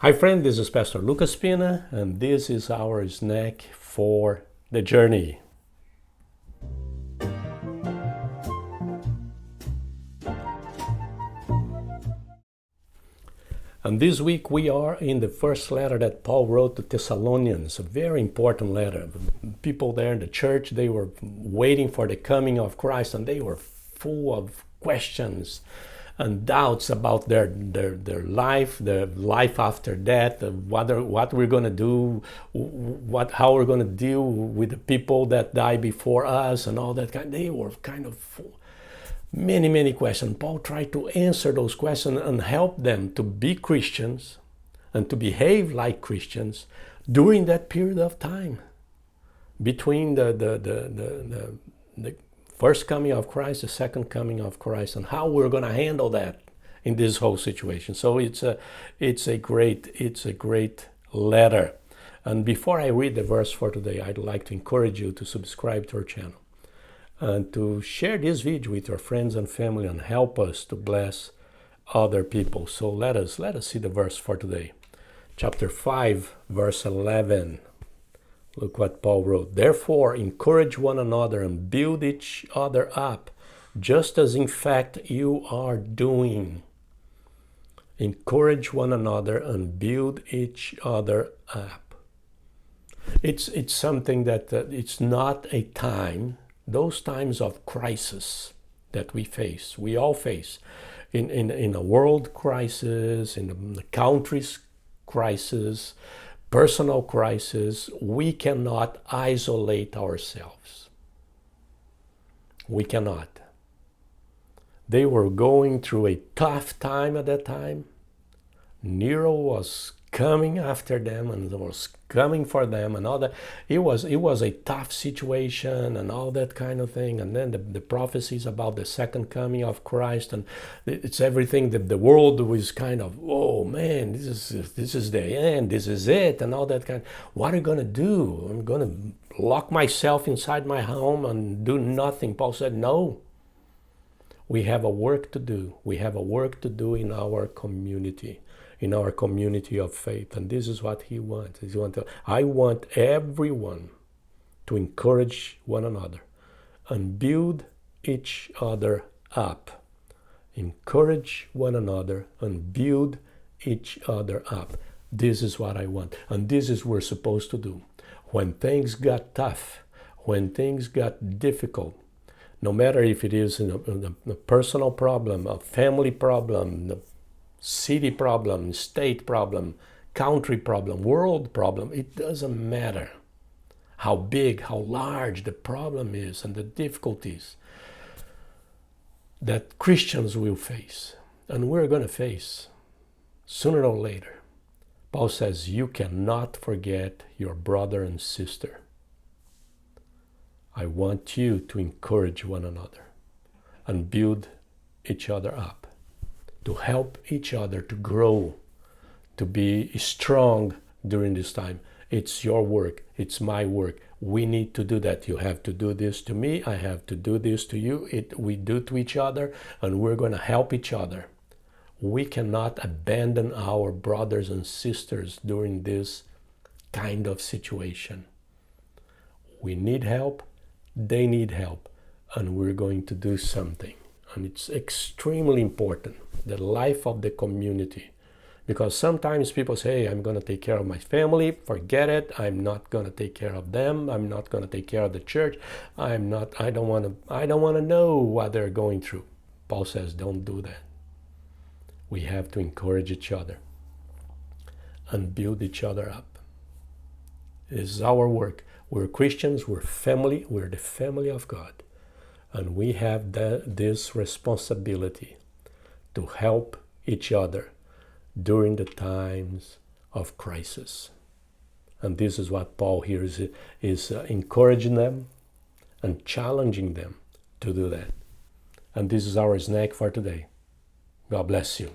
Hi friend, this is Pastor Lucas Pina, and this is our snack for the journey. And this week we are in the first letter that Paul wrote to Thessalonians, a very important letter. People there in the church, they were waiting for the coming of Christ, and they were full of questions and doubts about their life, their life after death, what we're going to do, how we're going to deal with the people that die before us, and all that kind. They were kind of full. Many questions. Paul tried to answer those questions and help them to be Christians and to behave like Christians during that period of time between the first coming of Christ, the second coming of Christ, and how we're going to handle that in this whole situation. So it's a great letter. And before I read the verse for today, I'd like to encourage you to subscribe to our channel and to share this video with your friends and family and help us to bless other people. So let us see the verse for today. Chapter 5, verse 11. Look what Paul wrote. Therefore, encourage one another and build each other up, just as in fact you are doing. Encourage one another and build each other up. It's something that it's not a time, those times of crisis that we all face, in a world crisis, in the country's crisis, personal crisis, we cannot isolate ourselves. We cannot. They were going through a tough time at that time. Nero was coming after them and was coming for them and all that. It was a tough situation and all that kind of thing. And then the prophecies about the second coming of Christ, and it's everything that the world was kind of, oh man, this is the end, this is it, and all that kind. What are you going to do? I'm going to lock myself inside my home and do nothing. Paul said, no. We have a work to do. We have a work to do in our community. In our community of faith. And this is what he wants. I want everyone to encourage one another and build each other up. Encourage one another and build each other up. This is what I want. And this is what we're supposed to do. When things got tough, when things got difficult, no matter if it is a personal problem, a family problem, city problem, state problem, country problem, world problem, it doesn't matter how big, how large the problem is and the difficulties that Christians will face, and we're going to face sooner or later. Paul says you cannot forget your brother and sister. I want you to encourage one another and build each other up, to help each other to grow, to be strong during this time. It's your work. It's my work. We need to do that. You have to do this to me. I have to do this to you. We do to each other, and we're going to help each other. We cannot abandon our brothers and sisters during this kind of situation. We need help. They need help. And we're going to do something. And it's extremely important, the life of the community. Because sometimes people say, hey, I'm going to take care of my family, forget it, I'm not going to take care of them, I'm not going to take care of the church, I don't want to know what they're going through. Paul says, don't do that. We have to encourage each other and build each other up. This is our work. We're Christians, we're family, we're the family of God. And we have this responsibility to help each other during the times of crisis. And this is what Paul here is encouraging them and challenging them to do that. And this is our snack for today. God bless you.